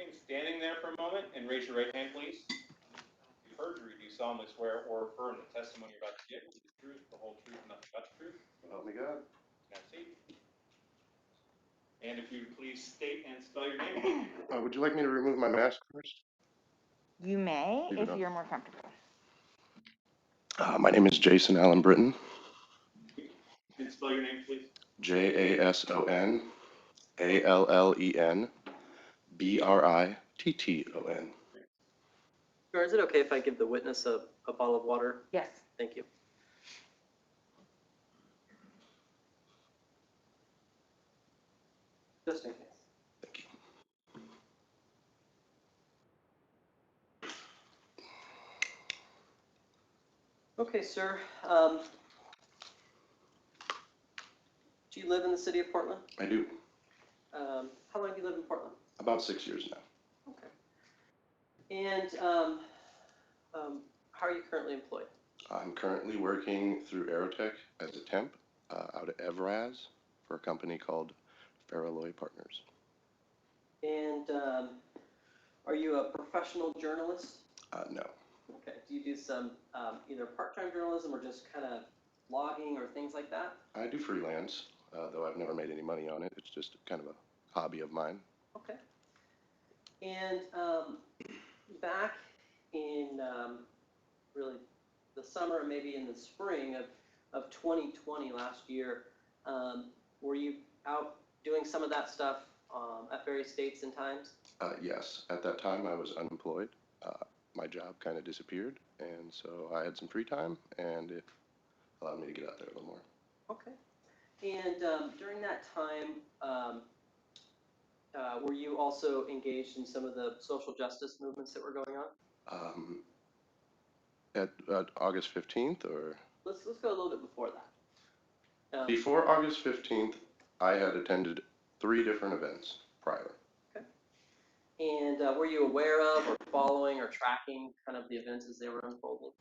remain standing there for a moment and raise your right hand, please. If you perjury, do you solemnly swear or affirm the testimony you're about to give will be the truth, the whole truth, and nothing but the truth? Help me God. Have a seat. And if you would please state and spell your name. Would you like me to remove my mask first? You may, Leave it if on. you're more comfortable. My name is Jason Allen Britton. And spell your name, please. JasonAllenBritton. Sure, is it okay if I give the witness a bottle of water? Yes. Thank you. Just in case. Thank you. Okay, sir. Do you live in the city of Portland? I do. How long have you lived in Portland? About 6 years now. Okay. And how are you currently employed? I'm currently working through Aerotech as a temp out at Evraz for a company called Faralloy Partners. And are you a professional journalist? No. Okay. Do you do some either part-time journalism or just kind of blogging or things like that? I do freelance, though I've never made any money on it. It's just kind of a hobby of mine. Okay. And back in really the summer and maybe in the spring of 2020 last year, were you out doing some of that stuff at various dates and times? Yes. At that time, I was unemployed. My job kind of disappeared, and so I had some free time, and it allowed me to get out there a little more. Okay. And during that time, were you also engaged in some of the social justice movements that were going on? At August 15th, or? Let's go a little bit before that. Before August 15th, I had attended 3 different events prior. Okay. And were you aware of or following or tracking kind of the events as they were unfolding?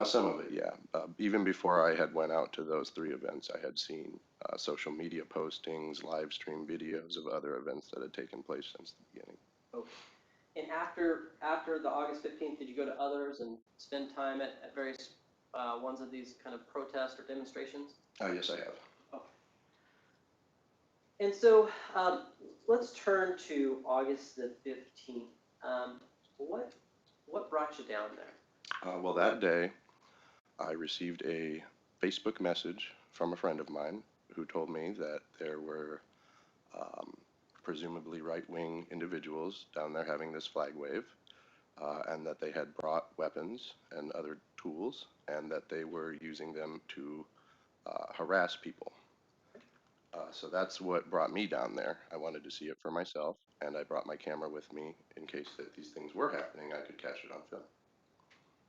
Some of it, yeah. Even before I had went out to those 3 events, I had seen social media postings, live stream videos of other events that had taken place since the beginning. Okay. And after the August 15th, did you go to others and spend time at various ones of these kind of protests or demonstrations? Yes, I have. Okay. And so let's turn to August the 15th. What brought you down there? Well, that day, I received a Facebook message from a friend of mine who told me that there were presumably right-wing individuals down there having this flag wave, and that they had brought weapons and other tools, and that they were using them to harass people. So that's what brought me down there. I wanted to see it for myself, and I brought my camera with me in case that these things were happening. I could catch it on film.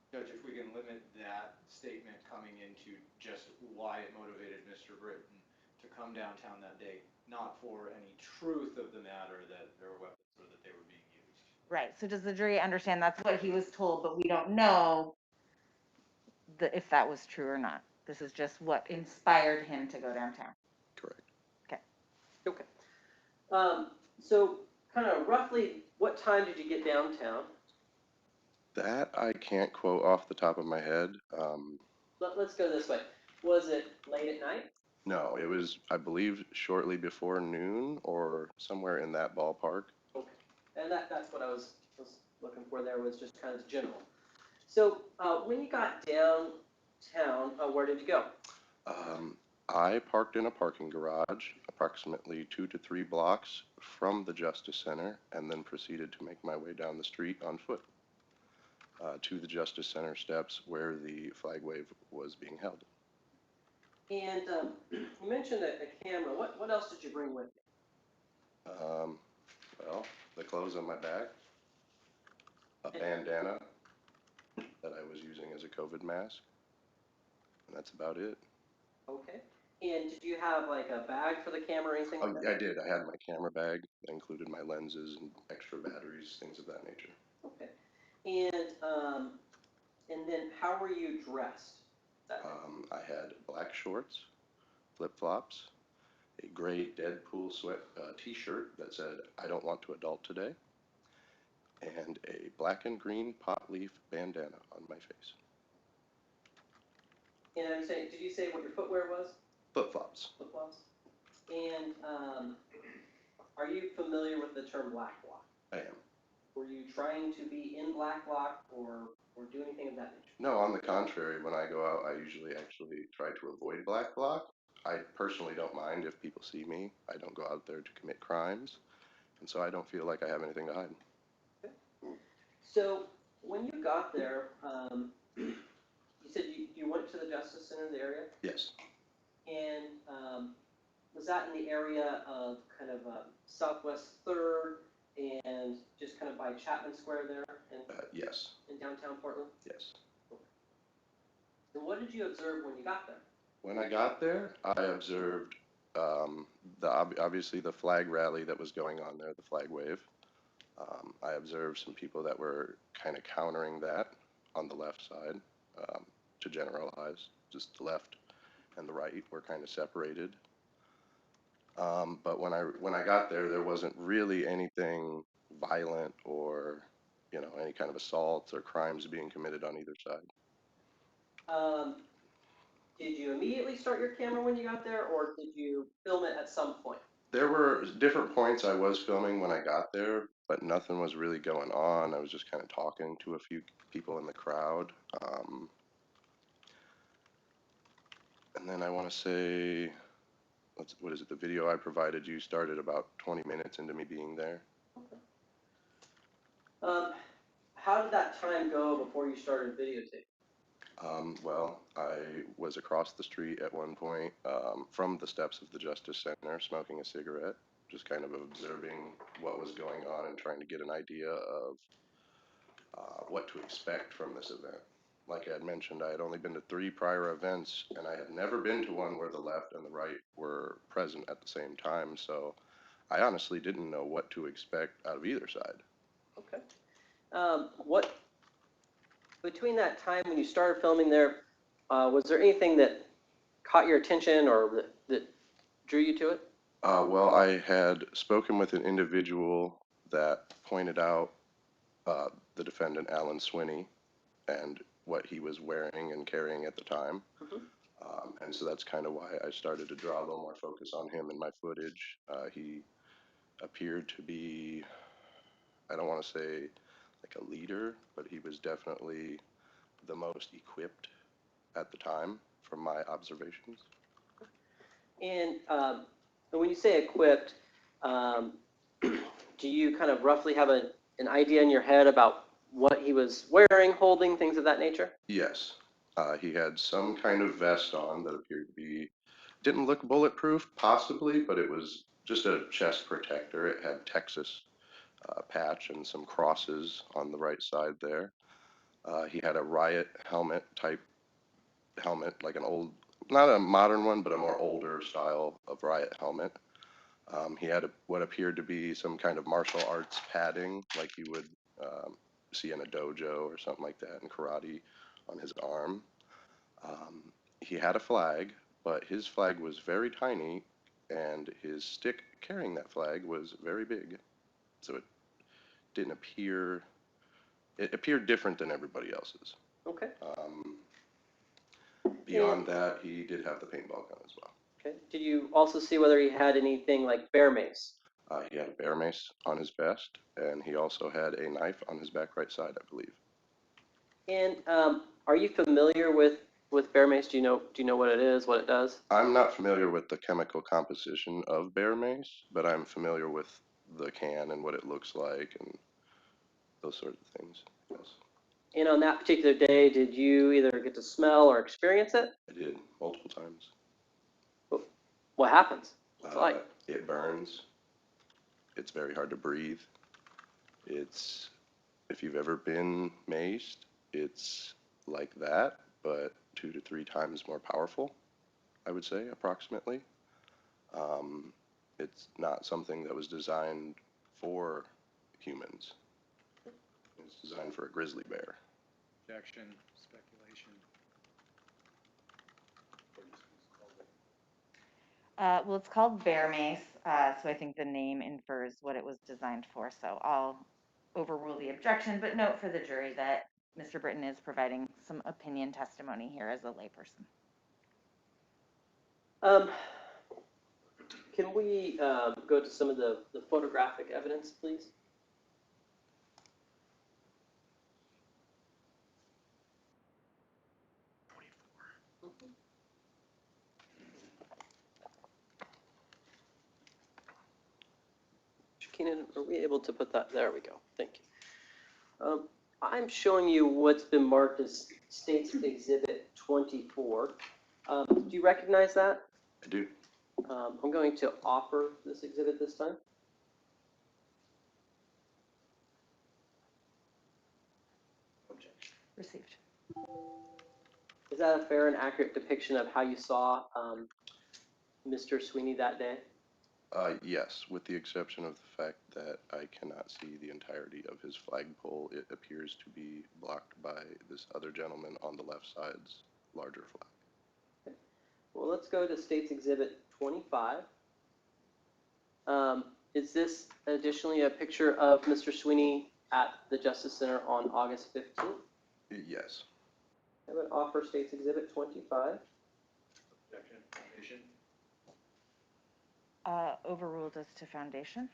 Judge, if we can limit that statement coming into just why it motivated Mr. Britton to come downtown that day, not for any truth of the matter that there were weapons or that they were being used. Right. So does the jury understand that's what he was told, but we don't know if that was true or not? This is just what inspired him to go downtown. Correct. Okay. Okay. So kind of roughly what time did you get downtown? That I can't quote off the top of my head. Let's go this way. Was it late at night? No, it was, I believe, shortly before noon or somewhere in that ballpark. Okay. And that's what I was looking for there, was just kind of general. So when you got downtown, where did you go? I parked in a parking garage approximately 2 to 3 blocks from the Justice Center, and then proceeded to make my way down the street on foot to the Justice Center steps where the flag wave was being held. And you mentioned a camera. What else did you bring with you? Well, the clothes on my back, a bandana that I was using as a COVID mask, and that's about it. Okay. And did you have like a bag for the camera or anything like that? I did. I had my camera bag that included my lenses and extra batteries, things of that nature. Okay. And then how were you dressed that day? I had black shorts, flip-flops, a gray Deadpool sweat t-shirt that said, "I don't want to adult today," and a black and green pot leaf bandana on my face. And I'm saying, did you say what your footwear was? Flip-flops. Flip-flops? And are you familiar with the term black bloc? I am. Were you trying to be in black bloc or do anything of that nature? No, on the contrary, when I go out, I usually actually try to avoid black bloc. I personally don't mind if people see me. I don't go out there to commit crimes, and so I don't feel like I have anything to hide. Okay. So when you got there, you said you went to the Justice Center, the area, Yes. and was that in the area of kind of Southwest 3rd and just kind of by Chapman Square there Yes. in downtown Portland? Yes. And what did you observe when you got there? When I got there, I observed obviously the flag rally that was going on there, the flag wave. I observed some people that were kind of countering that on the left side. To generalize, just the left and the right were kind of separated. But when I got there, there wasn't really anything violent or any kind of assaults or crimes being committed on either side. Did you immediately start your camera when you got there, or did you film it at some point? There were different points I was filming when I got there, but nothing was really going on. I was just kind of talking to a few people in the crowd. And then I want to say, what is it? The video I provided you started about 20 minutes into me being there. Okay. How did that time go before you started videotaping? Well, I was across the street at one point from the steps of the Justice Center smoking a cigarette, just kind of observing what was going on and trying to get an idea of what to expect from this event. Like I had mentioned, I had only been to 3 prior events, and I had never been to one where the left and the right were present at the same time, so I honestly didn't know what to expect out of either side. Okay. Between that time when you started filming there, was there anything that caught your attention or that drew you to it? Well, I had spoken with an individual that pointed out the defendant, Alan Swinney, and what he was wearing and carrying at the time. Mhm. And so that's kind of why I started to draw a little more focus on him in my footage. He appeared to be, I don't want to say like a leader, but he was definitely the most equipped at the time from my observations. And when you say equipped, do you kind of roughly have an idea in your head about what he was wearing, holding, things of that nature? Yes. He had some kind of vest on that appeared to be, didn't look bulletproof, possibly, but it was just a chest protector. It had Texas patch and some crosses on the right side there. He had a riot helmet type helmet, like an old, not a modern one, but a more older style of riot helmet. He had what appeared to be some kind of martial arts padding, like you would see in a dojo or something like that in karate, on his arm. He had a flag, but his flag was very tiny, and his stick carrying that flag was very big. So it didn't appear, it appeared different than everybody else's. Okay. Beyond that, he did have the paintball gun as well. Okay. Did you also see whether he had anything like bear mace? He had a bear mace on his vest, and he also had a knife on his back right side, I believe. And are you familiar with bear mace? Do you know what it is, what it does? I'm not familiar with the chemical composition of bear mace, but I'm familiar with the can and what it looks like and those sort of things. Yes. And on that particular day, did you either get to smell or experience it? I did multiple times. What happens? What's it like? It burns. It's very hard to breathe. It's, if you've ever been maced, it's like that, but 2 to 3 times more powerful, I would say, approximately. It's not something that was designed for humans. It's designed for a grizzly bear. Objection, speculation. Well, it's called bear mace, so I think the name infers what it was designed for. So I'll overrule the objection, but note for the jury that Mr. Britton is providing some opinion testimony here as a layperson. Can we go to some of the photographic evidence, please? Keenan, are we able to put that? There we go. Thank you. I'm showing you what's been marked as State's Exhibit 24. Do you recognize that? I do. I'm going to offer this exhibit this time. Received. Is that a fair and accurate depiction of how you saw Mr. Swinney that day? Yes, with the exception of the fact that I cannot see the entirety of his flagpole. It appears to be blocked by this other gentleman on the left side's larger flag. Okay. Well, let's go to State's Exhibit 25. Is this additionally a picture of Mr. Swinney at the Justice Center on August 15th? Yes. I would offer State's Exhibit 25. Objection, foundation. Overruled as to foundation.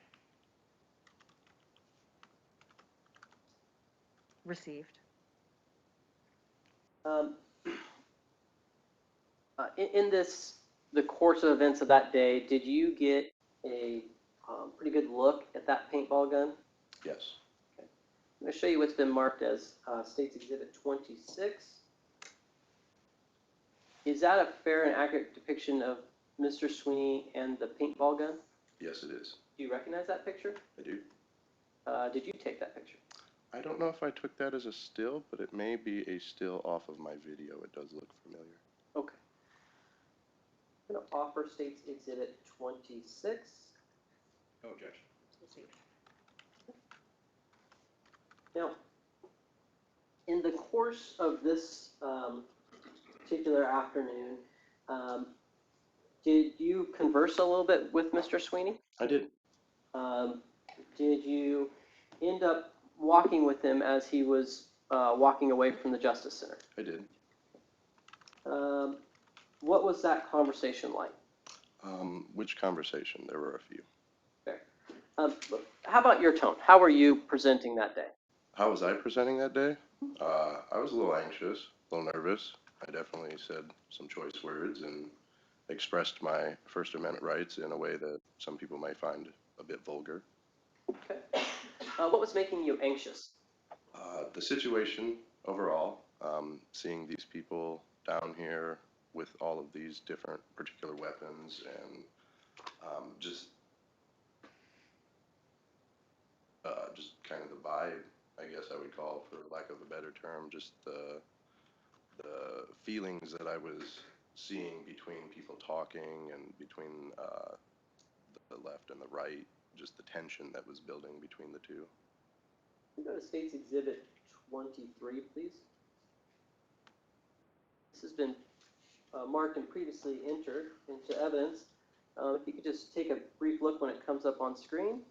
Received. In the course of events of that day, did you get a pretty good look at that paintball gun? Yes. I'm going to show you what's been marked as State's Exhibit 26. Is that a fair and accurate depiction of Mr. Swinney and the paintball gun? Yes, it is. Do you recognize that picture? I do. Did you take that picture? I don't know if I took that as a still, but it may be a still off of my video. It does look familiar. Okay. I'm going to offer State's Exhibit 26. No objection. Now, in the course of this particular afternoon, did you converse a little bit with Mr. Swinney? I did. Did you end up walking with him as he was walking away from the Justice Center? I did. What was that conversation like? Which conversation? There were a few. Fair. How about your tone? How were you presenting that day? How was I presenting that day? I was a little anxious, a little nervous. I definitely said some choice words and expressed my First Amendment rights in a way that some people might find a bit vulgar. Okay. What was making you anxious? The situation overall, seeing these people down here with all of these different particular weapons and just kind of the vibe, I guess I would call, for lack of a better term, just the feelings that I was seeing between people talking and between the left and the right, just the tension that was building between the two. Can we go to State's Exhibit 23, please? This has been marked and previously entered into evidence. If you could just take a brief look when it comes up on screen.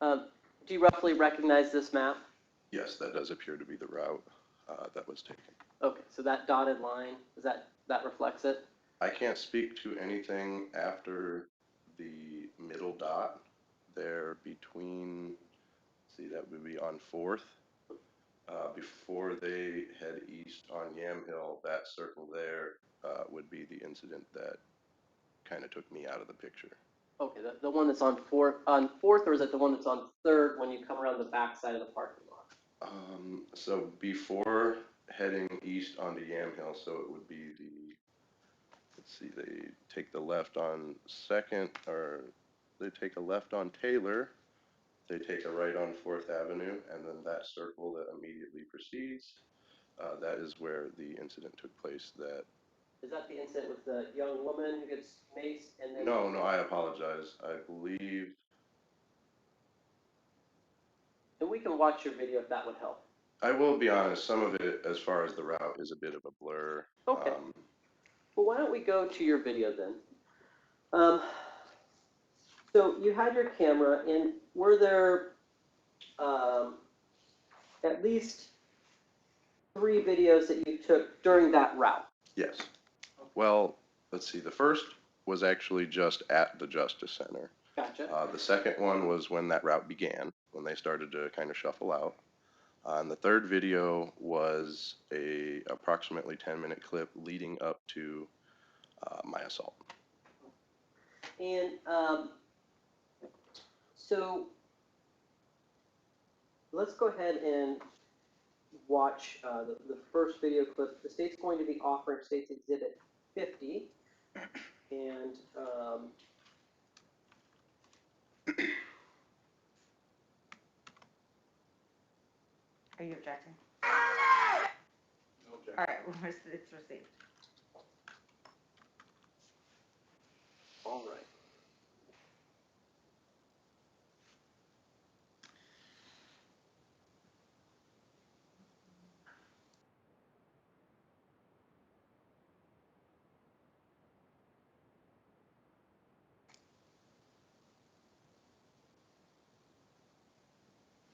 Do you roughly recognize this map? Yes, that does appear to be the route that was taken. Okay, so that dotted line, is that reflects it? I can't speak to anything after the middle dot there between, see, that would be on 4th. Before they head east on Yamhill, that circle there would be the incident that kind of took me out of the picture. Okay, the one that's on 4th, or is it the one that's on 3rd when you come around the back side of the parking lot? So before heading east onto Yamhill, so it would be the, let's see, they take the left on 2nd, or they take a left on Taylor, they take a right on 4th Avenue, and then that circle that immediately precedes, that is where the incident took place. Is that the incident with the young woman who gets maced and then? No, I apologize. I believe. And we can watch your video if that would help. I will be honest, some of it, as far as the route, is a bit of a blur. Okay. Well, why don't we go to your video then? So you had your camera, and were there at least 3 videos that you took during that route? Yes. Well, let's see, the first was actually just at the Justice Center. Gotcha. The second one was when that route began, when they started to kind of shuffle out. And the third video was a approximately 10-minute clip leading up to my assault. And so let's go ahead and watch the first video clip. The state's going to be offering State's Exhibit 50. And Are you objecting? No objection. All right, it's received. all right.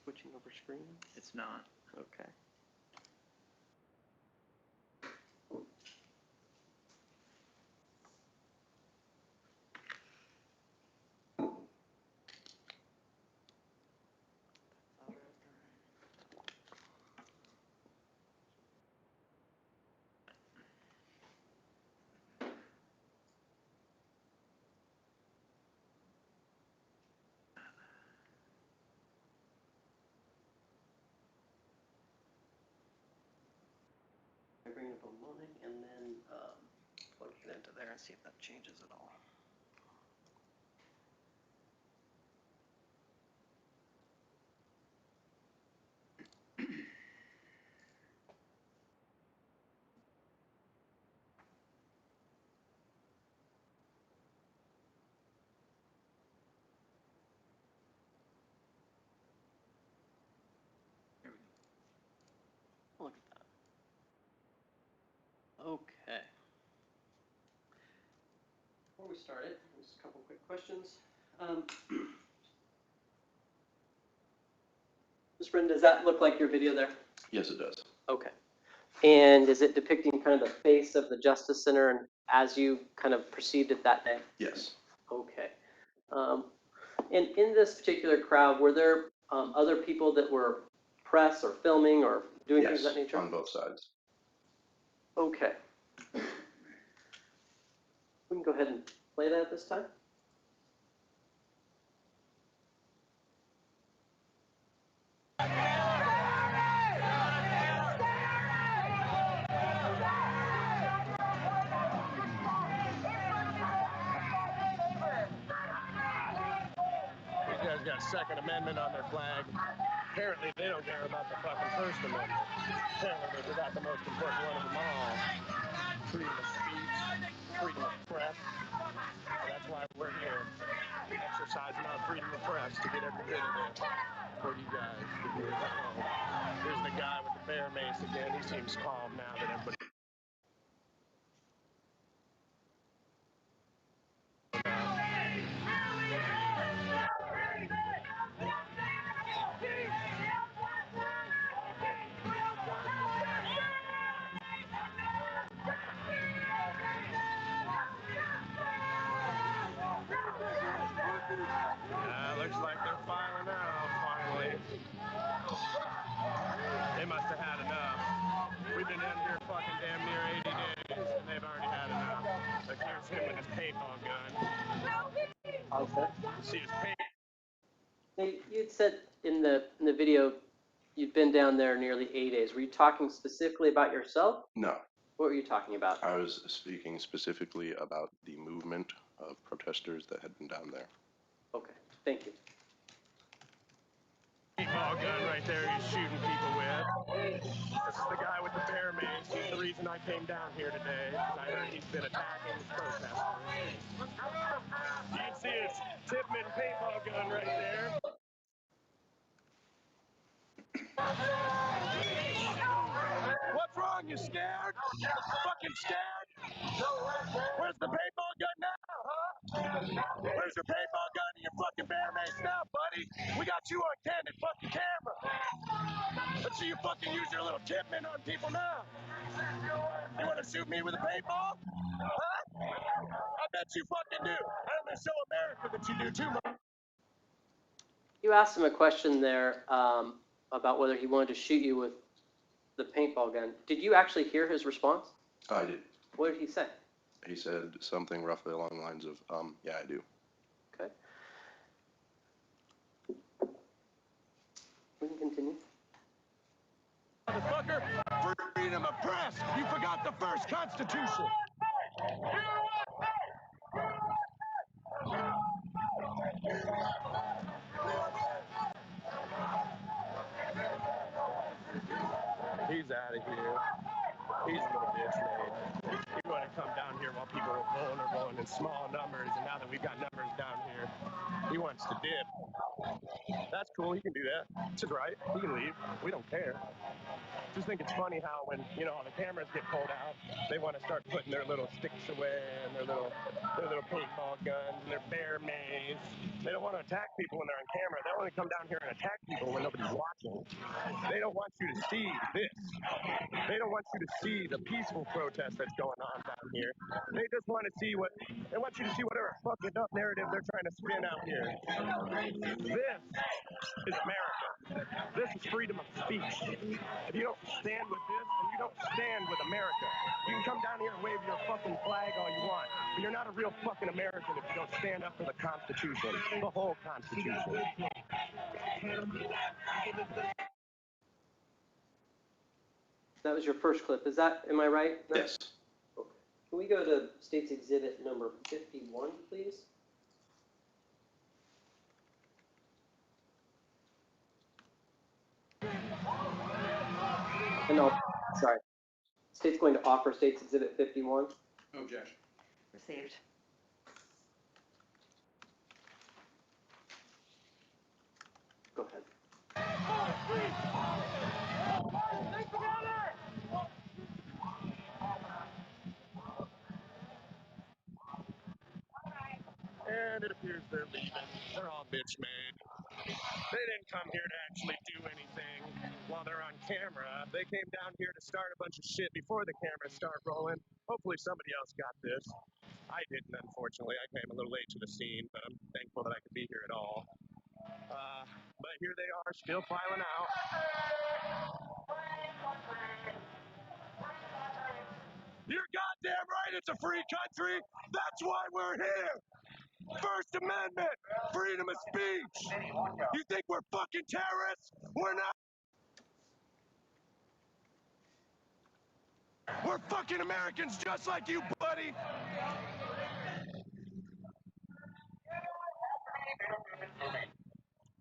Switching over screen? It's not. Okay. I bring it up online and then Plug it into there and see if that changes at all. Look at that. Okay. before we started, just a couple quick questions. Ms. Britton, does that look like your video there? Yes, it does. Okay. And is it depicting kind of the face of the Justice Center and as you kind of perceived it that day? Yes. Okay. And in this particular crowd, were there other people that were press or filming or doing things of that nature? On both sides. Okay. We can go ahead and play that at this time. These guys got Second Amendment on their flag. Apparently they don't care about the fucking First Amendment. Apparently they forgot the most important one of them all. Freedom of speech, freedom of press. And that's why we're here, exercising our freedom of press to get every bit of it for you guys, the viewers at home. Here's the guy with the bear mace again. He seems calm now that everybody. Looks like they're filing out, finally. They must have had enough. We've been in here fucking damn near 80 days, and they've already had enough. Like, here's him with his paintball gun. Okay. See his paint. Hey, you'd said in the video you'd been down there nearly 8 days. Were you talking specifically about yourself? No. What were you talking about? I was speaking specifically about the movement of protesters that had been down there. Okay, thank you. Paintball gun right there he's shooting people with. This is the guy with the bear mace. He's the reason I came down here today. I heard he's been attacking protesters. You can see his Tippmann paintball gun right there. What's wrong? You scared? Fucking scared? Where's the paintball gun now, huh? Where's your paintball gun and your see you fucking use your little Tipman on people now. You want to shoot me with a paintball? Huh? I bet you fucking do. I'm gonna show America that you do too much. You asked him a question there about whether he wanted to shoot you with the paintball gun. Did you actually hear his response? I did. What did he say? He said something roughly along the lines of, yeah, I do. Okay. We can continue. Motherfucker, freedom of press. You forgot the first Constitution. He's out of here. He's a little bitch, man. You want to come down here while people are vulnerable and in small numbers, and now that we've got numbers down here, he wants to dip. That's cool. He can do that. It's his right. He can leave. We don't care. Just think it's funny how when, you know, all the cameras get pulled out, they want to start putting their little sticks away and their little paintball guns and their bear maze. They don't want to attack people when they're on camera. They only come down here and attack people when nobody's watching. They don't want you to see this. They don't want you to see the peaceful protest that's going on down here. They just want to see they want you to see whatever fucked up narrative they're trying to spin out here. This is America. This is freedom of speech. If you don't stand with this, then you don't stand with America. You can come down here and wave your fucking flag all you want, but you're not a real fucking American if you don't stand up for the Constitution, the whole Constitution. That was your first clip. Am I right? Yes. Okay. Can we go to State's Exhibit number 51, please? No, sorry. State's going to offer State's Exhibit 51. No objection. Received. Go ahead. And it appears they're leaving. They're all bitch made. They didn't come here to actually do anything while they're on camera. They came down here to start a bunch of shit before the cameras start rolling. Hopefully somebody else got this. I didn't, unfortunately. I came a little late to the scene, but I'm thankful that I could be here at all. But here they are, still filing out. You're goddamn right, it's a free country. That's why we're here. First Amendment, freedom of speech. You think we're fucking terrorists? We're not. We're fucking Americans just like you, buddy.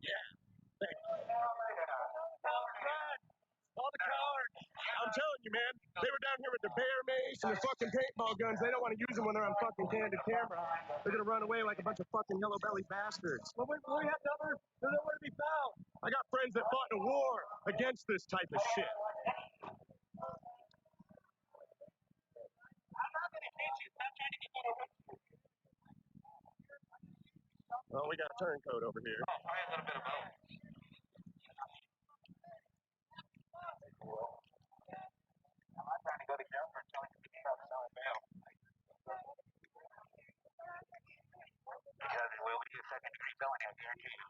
Yeah, thank you. All the cowards. I'm telling you, man. They were down here with their bear mace and their fucking paintball guns. They don't want to use them when they're on fucking candid camera. They're gonna run away like a bunch of fucking yellow belly bastards. Well, we have numbers. They're nowhere to be found. I got friends that fought in a war against this type of shit. Well, we got a turncoat over here. Oh, probably a little bit of both. I'm not trying to go to jail for selling bail. Because it will be a second-degree felony, I guarantee you.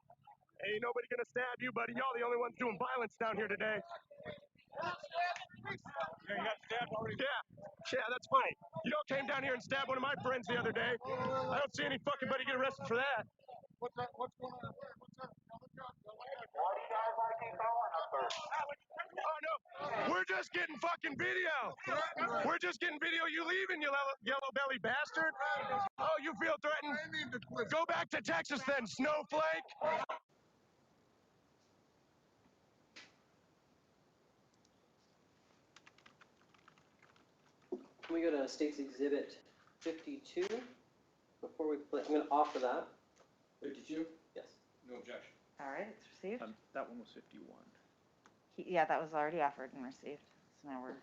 Ain't nobody gonna stab you, buddy. Y'all the only ones doing violence down here today. Yeah, you got stabbed already? Yeah, that's funny. You all came down here and stabbed one of my friends the other day. I don't see any fucking buddy get arrested for that. What's that? What's going on? What's up? Why do you guys like keep going up there? Oh, no. We're just getting fucking video. We're just getting video. You leaving, you yellow belly bastard. Oh, you feel threatened? Go back to Texas then, snowflake. Can we go to State's Exhibit 52? Before we play, I'm going to offer that. 52? Yes. No objection. All right, it's received. That one was 51. Yeah, that was already offered and received. So now we're.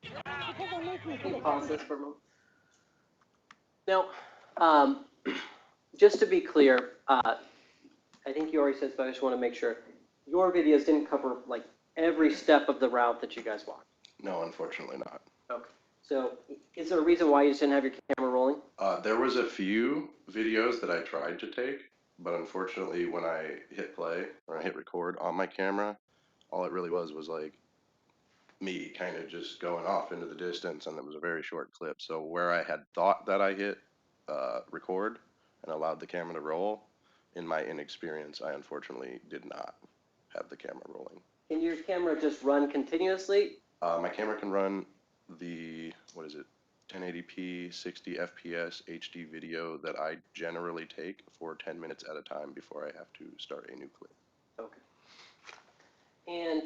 Can you pause this for a moment? Now, just to be clear, I think you already said, but I just want to make sure. Your videos didn't cover, like, every step of the route that you guys walked? No, unfortunately not. Okay. So is there a reason why you just didn't have your camera rolling? There was a few videos that I tried to take, but unfortunately when I hit play or I hit record on my camera, all it really was like me kind of just going off into the distance, and it was a very short clip. So where I had thought that I hit record and allowed the camera to roll, in my inexperience, I unfortunately did not have the camera rolling. Can your camera just run continuously? My camera can run the, 1080p, 60 FPS HD video that I generally take for 10 minutes at a time before I have to start a new clip. Okay. And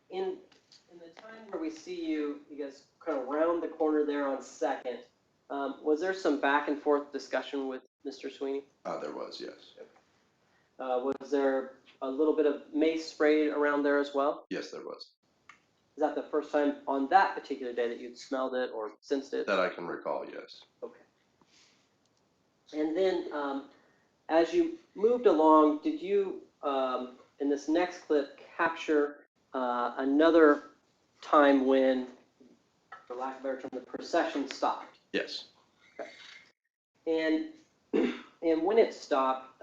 in the time where we see you guys kind of round the corner there on Second, was there some back and forth discussion with Mr. Swinney? There was, yes. Was there a little bit of mace sprayed around there as well? Yes, there was. Is that the first time on that particular day that you'd smelled it or sensed it? That I can recall, yes. Okay. And then as you moved along, did you, in this next clip, capture another time when, for lack of a better term, the procession stopped? Yes. Okay. And when it stopped,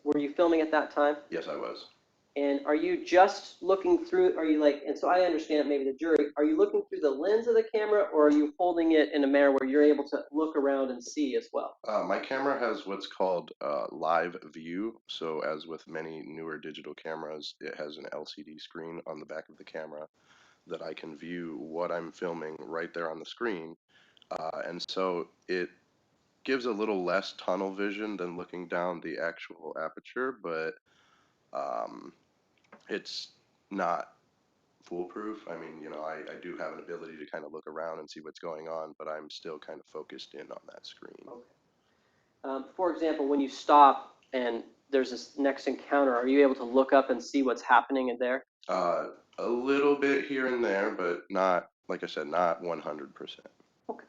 were you filming at that time? Yes, I was. And are you just looking through, are you like, and so I understand maybe the jury, are you looking through the lens of the camera, or are you holding it in a manner where you're able to look around and see as well? My camera has what's called live view. So as with many newer digital cameras, it has an LCD screen on the back of the camera that I can view what I'm filming right there on the screen. And so it gives a little less tunnel vision than looking down the actual aperture, but it's not foolproof. I mean, I do have an ability to kind of look around and see what's going on, but I'm still kind of focused in on that screen. Okay. For example, when you stop and there's this next encounter, are you able to look up and see what's happening in there? A little bit here and there, but not, like I said, not 100%. Okay.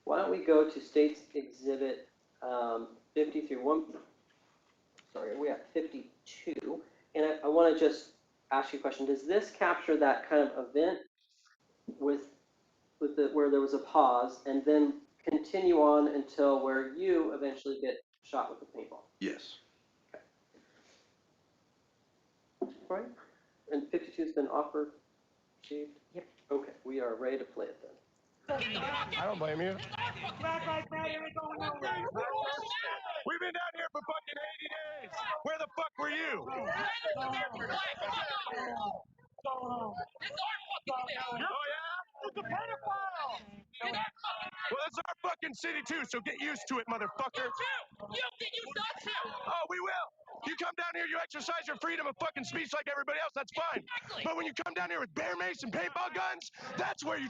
Why don't we go to State's Exhibit 53, sorry, we're at 52. And I want to just ask you a question. Does this capture that kind of event with where there was a pause and then continue on until where you eventually get shot with the paintball? Yes. Okay. All right. And 52 has been offered, received? Yep. Okay, we are ready to play it then. I don't blame you. We've been down here for fucking 80 days. Where the fuck were you? Oh, yeah? It's a pedophile! Well, it's our fucking city too, so get used to it, motherfucker. You get used to us too! Oh, we will. You come down here, you exercise your freedom of fucking speech like everybody else, that's fine. Exactly. But when you come down here with bear mace and paintball guns, that's where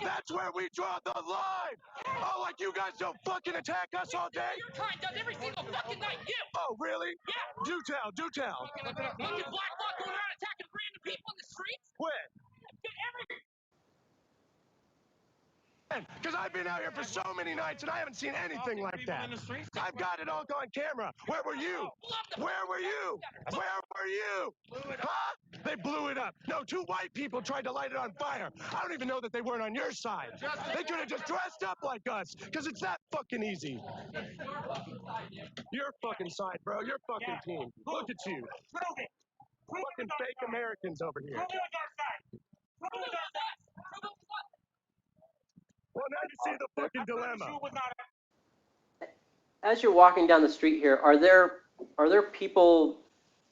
that's where we draw the line. Oh, like you guys don't fucking attack us all day? Your kind does every single fucking night, you. Oh, really? Yeah. Do tell, do tell. Fucking black bloc going around attacking random people in the streets? When? Because I've been out here for so many nights and I haven't seen anything like that. I've got it all on camera. Where were you? Where were you? Where were you? Huh? They blew it up. No, two white people tried to light it on fire. I don't even know that they weren't on your side. They could have just dressed up like us, because it's that fucking easy. Your fucking side, bro. Your fucking team. Look at you. Fucking fake Americans over here. Well, now you see the fucking dilemma. As you're walking down the street here, are there people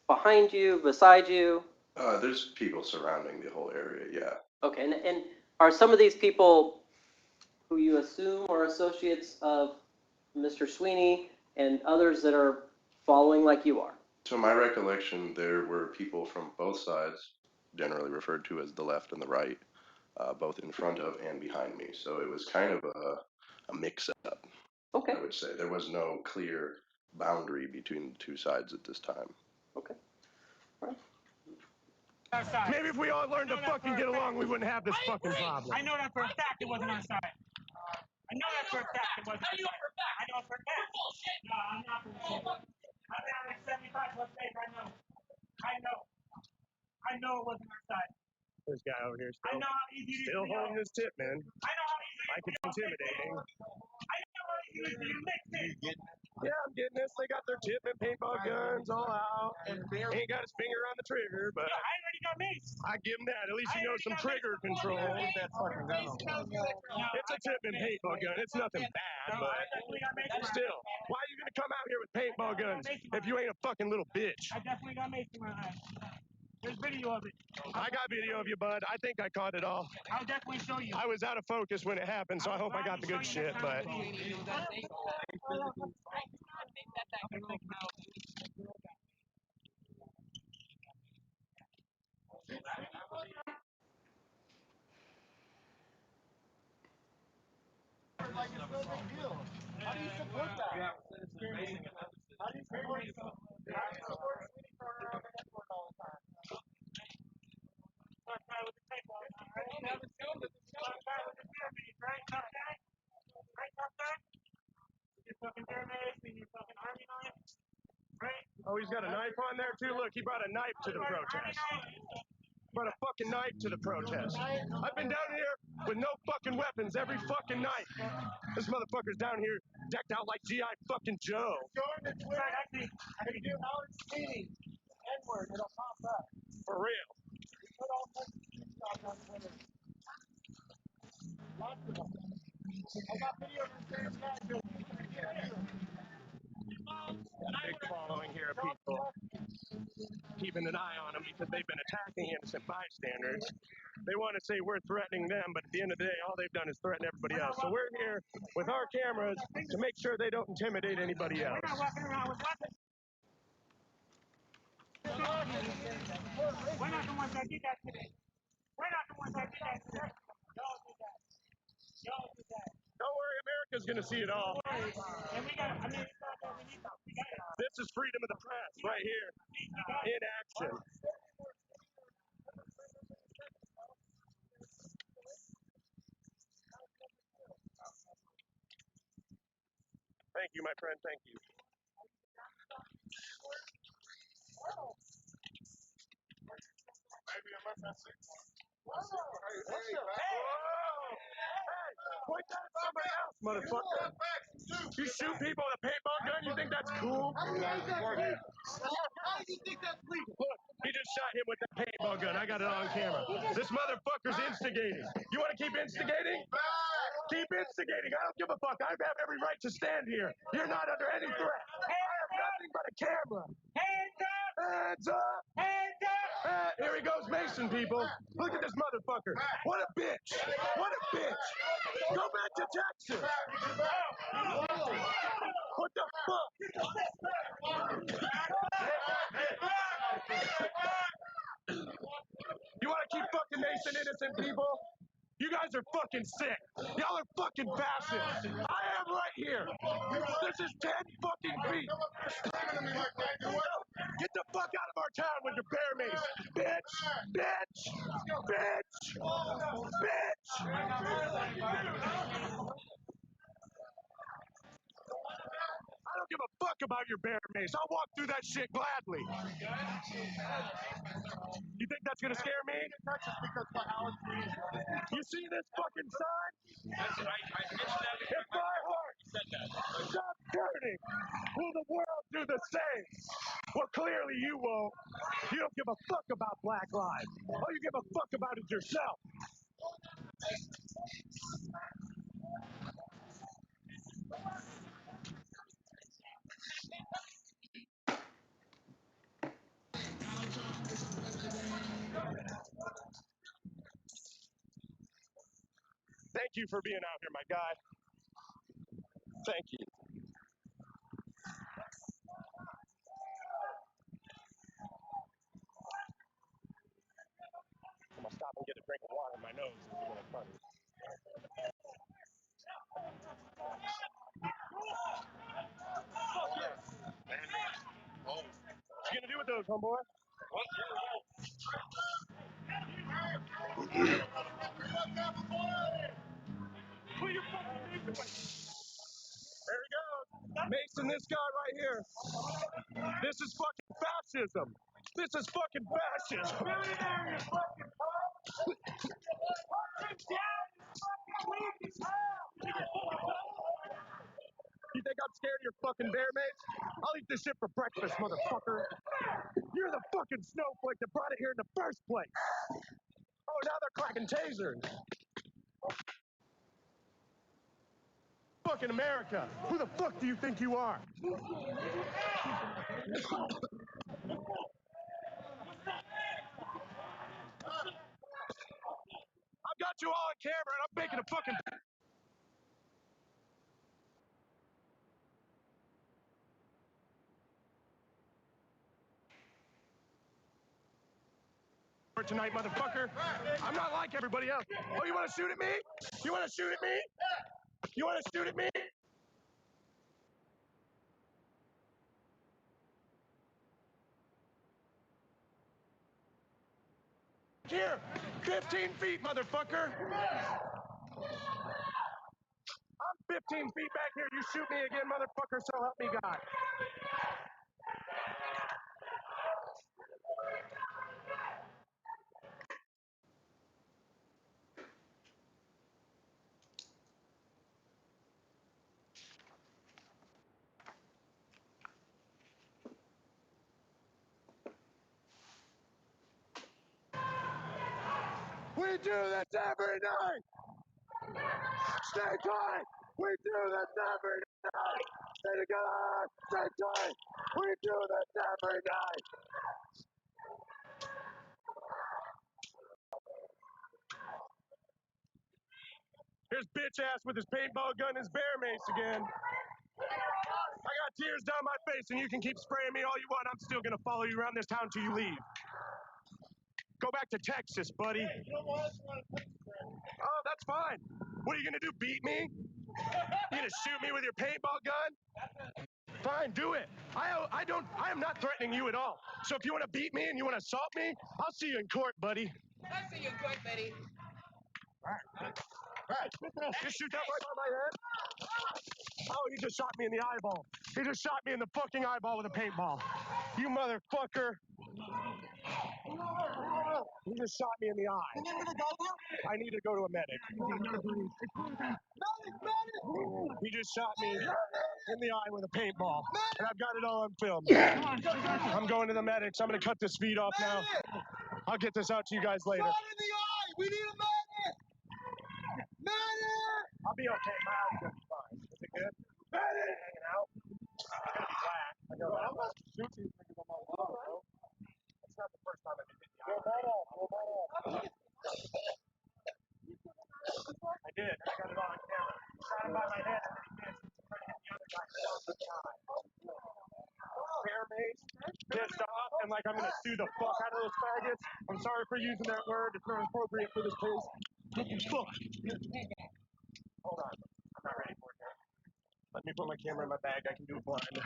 behind you, beside you? There's people surrounding the whole area, yeah. Okay, and are some of these people who you assume are associates of Mr. Swinney and others that are following like you are? To my recollection, there were people from both sides, generally referred to as the left and the right, both in front of and behind me. So it was kind of a mix-up, Okay. I would say. There was no clear boundary between the two sides at this time. Okay. All right. Maybe if we all learned to fucking get along, we wouldn't have this fucking problem. I know that for a fact it wasn't our side. I know that for a fact it wasn't. I know for a fact. No, I'm not for a fact. I'm down like 75 plus days, I know. I know it wasn't our side. This guy over here I know how easy it is. still holding his tip, man. I know how easy Like it's intimidating. I know how easy it is to mix it. Yeah, I'm getting this. They got their tip and paintball guns all out. Ain't got his finger on the trigger, but I already got maced. I give him that. At least he knows some trigger control. That fucking gun. It's a tip and paintball gun. It's nothing bad, but still, why are you gonna come out here with paintball guns if you ain't a fucking little bitch? I definitely got maced in my eye. There's video of it. I got video of you, bud. I think I caught it all. I'll definitely show you. I was out of focus when it happened, so I hope I got the good shit, but Like it's no big deal. How do you support that? How do you support Swinney throwing around the headboard all the time? Tough guy with the paintball, right? Tough guy with the beer mace, right? Tough guy? Right, tough guy? Your fucking beer mace and your fucking army knife, right? oh, he's got a knife on there too. Look, he brought a knife to the protest. Brought a fucking knife to the protest. I've been down here with no fucking weapons every fucking night. This motherfucker's down here decked out like G.I. fucking Joe. Actually, if you do Howard Swinney, N-word, it'll pop up. For real. Put all kinds of stuff on Twitter. Lots of them. I got video of him saying that joke. Got a big following here of people keeping an eye on them because they've been attacking innocent bystanders. They want to say we're threatening them, but at the end of the day, all they've done is threaten everybody else. So we're here with our cameras to make sure they don't intimidate anybody else. We're not walking around with weapons. We're not the ones that did that today. We're not the ones that did that today. Y'all did that. Y'all did that. Don't worry, America's going to see it all. And we got, I mean, it's not that we need to. We got it. This is freedom of the press right here in action. Thank you, my friend. Thank you. Point that at somebody else, motherfucker. You shoot people with a paintball gun, you think that's cool? How do you think that's legal? Look, he just shot him with the paintball gun. I got it on camera. This motherfucker's instigating. You want to keep instigating? Keep instigating. I don't give a fuck. I have every right to stand here. You're not under any threat. I have nothing but a camera. Hands up! Hands up! Hands up! Here he goes, Mason, people. Look at this motherfucker. What a bitch. What a bitch. Go back to Texas. What the fuck? You want to keep fucking Mason innocent people? You guys are fucking sick. Y'all are fucking fascists. I am right here. This is 10 fucking feet. Get the fuck out of our town with your bear mace. Bitch! Bitch! Bitch! Bitch! I don't give a fuck about your bear mace. I'll walk through that shit gladly. You think that's gonna scare me? You see this fucking sign? If my heart stops burning, will the world do the same? Well, clearly you won't. You don't give a fuck about Black Lives. All you give a fuck about is yourself. Thank you for being out here, my guy. Thank you. I'm gonna stop and get a drink of water in my nose. It's a little funny. What you gonna do with those, homeboy? There he goes. Mason, this guy right here. This is fucking fascism. This is fucking fascist. You think I'm scared of your fucking bear mates? I'll eat this shit for breakfast, motherfucker. You're the fucking snowflake that brought it here in the first place. Oh, now they're cracking tasers. Fucking America. Who the fuck do you think you are? I've got you all on camera and I'm making a fucking... tonight, motherfucker. I'm not like everybody else. Oh, you want to shoot at me? You want to shoot at me? You want to shoot at me? Here, 15 feet, motherfucker. I'm 15 feet back here. You shoot me again, motherfucker, so help me God. We do this every night. Stay tight. We do this every night. Stay together. Stay tight. We do this every night. Here's bitch ass with his paintball gun and his bear mace again. I got tears down my face and you can keep spraying me all you want. I'm still gonna follow you around this town till you leave. Go back to Texas, buddy. Oh, that's fine. What are you gonna do, beat me? You gonna shoot me with your paintball gun? Fine, do it. I am not threatening you at all. So if you wanna beat me and you wanna assault me, I'll see you in court, buddy. I'll see you in court, buddy. Right. You shoot that right on my head? Oh, he just shot me in the eyeball. He just shot me in the fucking eyeball with a paintball. You motherfucker. He just shot me in the eye. I need to go to a medic. He just shot me in the eye with a paintball. And I've got it all on film. I'm going to the medics. I'm going to cut this feed off now. I'll get this out to you guys later. Shot in the eye! We need a medic! Medic! I'll be okay. My eye's gonna be fine. Is it good? Medic! Hanging out. It's gonna be black. I know that. I'm not shooting things on my wall, bro. It's not the first time I've been hit the eye. I did. I got it all on camera. Shot him by my head and then he missed. Trying to hit the other guy. Bear mace, pissed off, and like I'm gonna sue the fuck out of those faggots. I'm sorry for using that word. It's not appropriate for this case. Fuck. Hold on. I'm not ready for it yet. Let me put my camera in my bag. I can do it blind.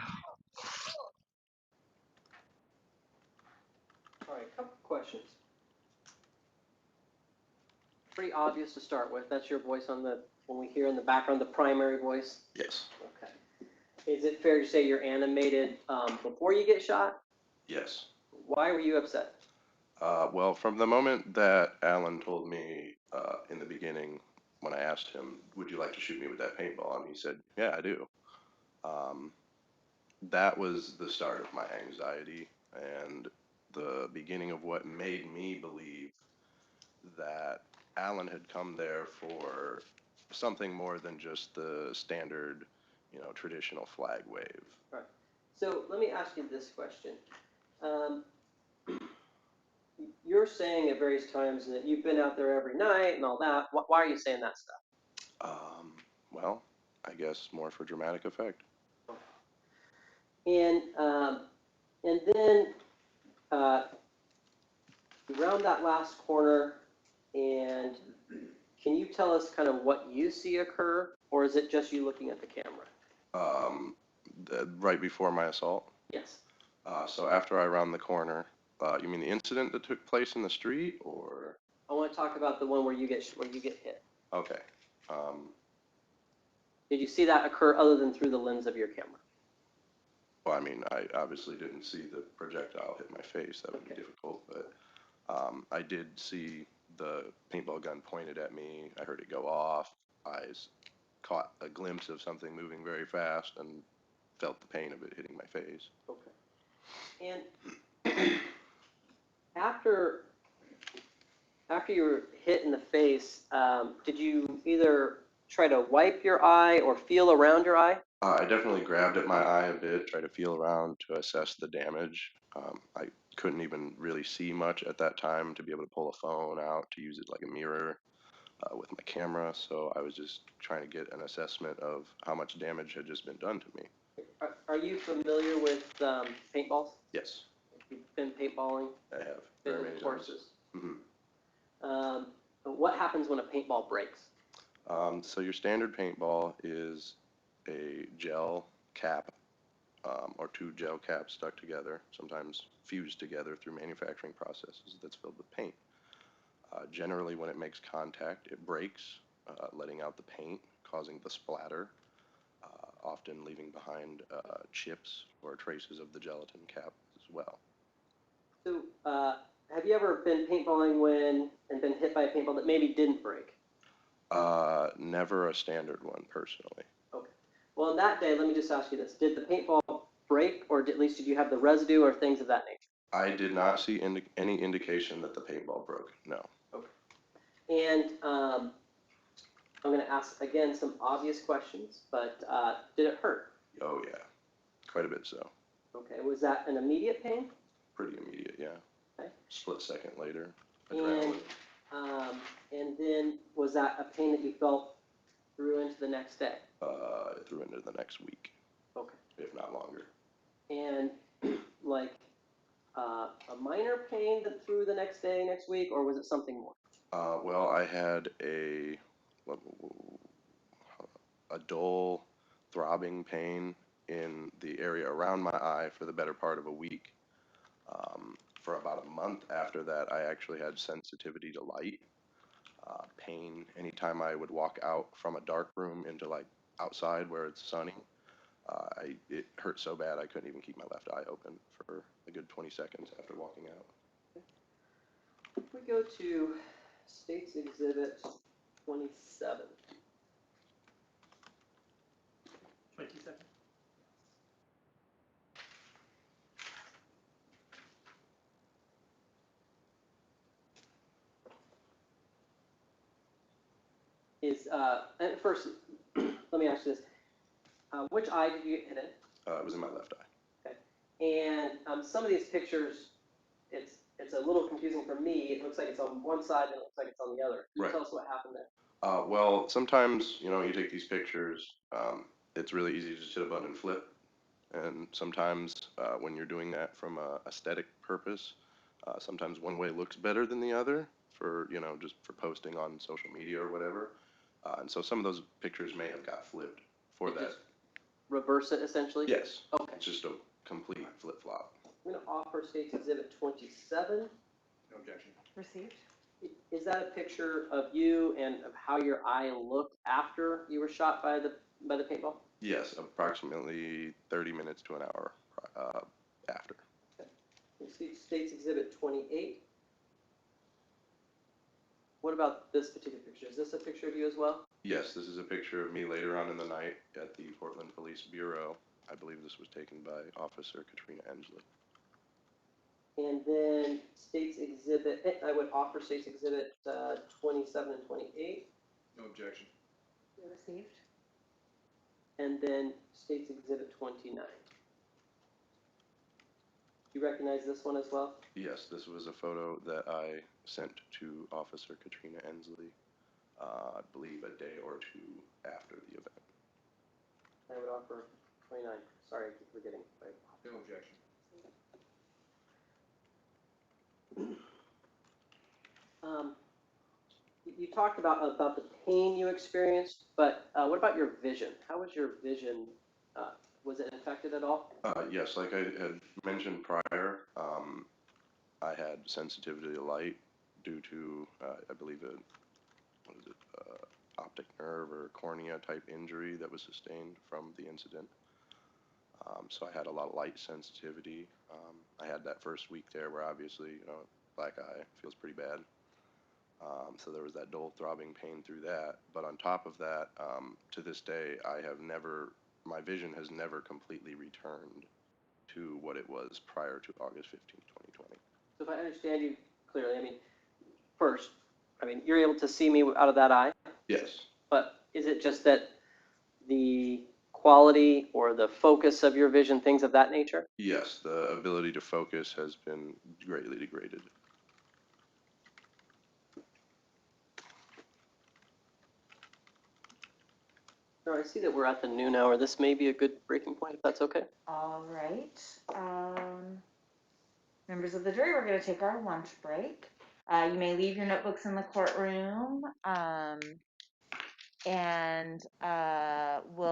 All right, a couple questions. Pretty obvious to start with. That's your voice on the, when we hear in the background, the primary voice. Yes. Okay. Is it fair to say you're animated before you get shot? Yes. Why were you upset? Well, from the moment that Alan told me in the beginning, when I asked him, would you like to shoot me with that paintball? And he said, yeah, I do. That was the start of my anxiety and the beginning of what made me believe that Alan had come there for something more than just the standard, traditional flag wave. Right. So let me ask you this question. You're saying at various times that you've been out there every night and all that. Why are you saying that stuff? Well, I guess more for dramatic effect. And then you round that last corner, and can you tell us kind of what you see occur, or is it just you looking at the camera? Right before my assault? Yes. So after I round the corner, you mean the incident that took place in the street, or? I want to talk about the one where you get hit. Okay. Did you see that occur other than through the lens of your camera? Well, I mean, I obviously didn't see the projectile hit my face. That would be Okay. difficult, but I did see the paintball gun pointed at me. I heard it go off. I caught a glimpse of something moving very fast and felt the pain of it hitting my face. Okay. And after you were hit in the face, did you either try to wipe your eye or feel around your eye? I definitely grabbed at my eye a bit, tried to feel around to assess the damage. I couldn't even really see much at that time to be able to pull a phone out to use it like a mirror with my camera. So I was just trying to get an assessment of how much damage had just been done to me. Are you familiar with paintballs? Yes, You've been paintballing, I have. been Very in many courses. times. What happens when a paintball breaks? So your standard paintball is a gel cap or two gel caps stuck together, sometimes fused together through manufacturing processes that's filled with paint. Generally, when it makes contact, it breaks, letting out the paint, causing the splatter, often leaving behind chips or traces of the gelatin cap as well. So, have you ever been paintballing and been hit by a paintball that maybe didn't break? Never a standard one, personally. Okay. Well, on that day, let me just ask you this. Did the paintball break, or at least did you have the residue or things of that nature? I did not see any indication that the paintball broke, no. And I'm going to ask, again, some obvious questions, but did it hurt? Oh, yeah, quite a bit so. Okay. Was that an immediate pain? Pretty immediate, yeah. Okay. Split second later, And, adrenaline. and then was that a pain that you felt through into the next day? Through into the next week, Okay. if not longer. And like a minor pain that through the next day, next week, or was it something more? Well, I had a dull throbbing pain in the area around my eye for the better part of a week. For about a month after that, I actually had sensitivity to light, pain anytime I would walk out from a dark room into like outside where it's sunny. It hurt so bad I couldn't even keep my left eye open for a good 20 seconds after walking out. If we go to States Exhibit 27. 27. And first, let me ask you this. Which eye did you get hit in? It was in my left eye. Okay. And some of these pictures, it's a little confusing for me. It looks like it's on one side and it looks like it's on the other. Can you Right. tell us what happened there? Well, sometimes, you take these pictures, it's really easy to just hit a button and flip. And sometimes when you're doing that from a aesthetic purpose, sometimes one way looks better than the other for, just for posting on social media or whatever. And so some of those pictures may have got flipped for It that. just reverse it essentially? Yes. Okay. It's just a complete flip-flop. I'm going to offer States Exhibit 27. No objection. Received. Is that a picture of you and of how your eye looked after you were shot by the paintball? Yes, approximately 30 minutes to an hour after. You see States Exhibit 28. What about this particular picture? Is this a picture of you as well? Yes, this is a picture of me later on in the night at the Portland Police Bureau. I believe this was taken by Officer Katrina Ensley. And then States Exhibit, I would offer States Exhibit 27 and 28. No objection. Received. And then States Exhibit 29. You recognize this one as well? Yes, this was a photo that I sent to Officer Katrina Ensley, I believe a day or two after the event. I would offer 29. Sorry, I keep forgetting. Right. No objection. You talked about the pain you experienced, but what about your vision? How was your vision? Was it affected at all? Yes, like I had mentioned prior, I had sensitivity to light due to, I believe, optic nerve or cornea type injury that was sustained from the incident. So I had a lot of light sensitivity. I had that first week there where obviously, black eye feels pretty bad. So there was that dull throbbing pain through that. But on top of that, to this day, my vision has never completely returned to what it was prior to August 15th, 2020. So if I understand you clearly, first, you're able to see me out of that eye, Yes. but is it just that the quality or the focus of your vision, things of that nature? Yes, the ability to focus has been greatly degraded. No, I see that we're at the noon hour. This may be a good breaking point, if that's okay. All right. Members of the jury, we're going to take our lunch break. You may leave your notebooks in the courtroom, and we'll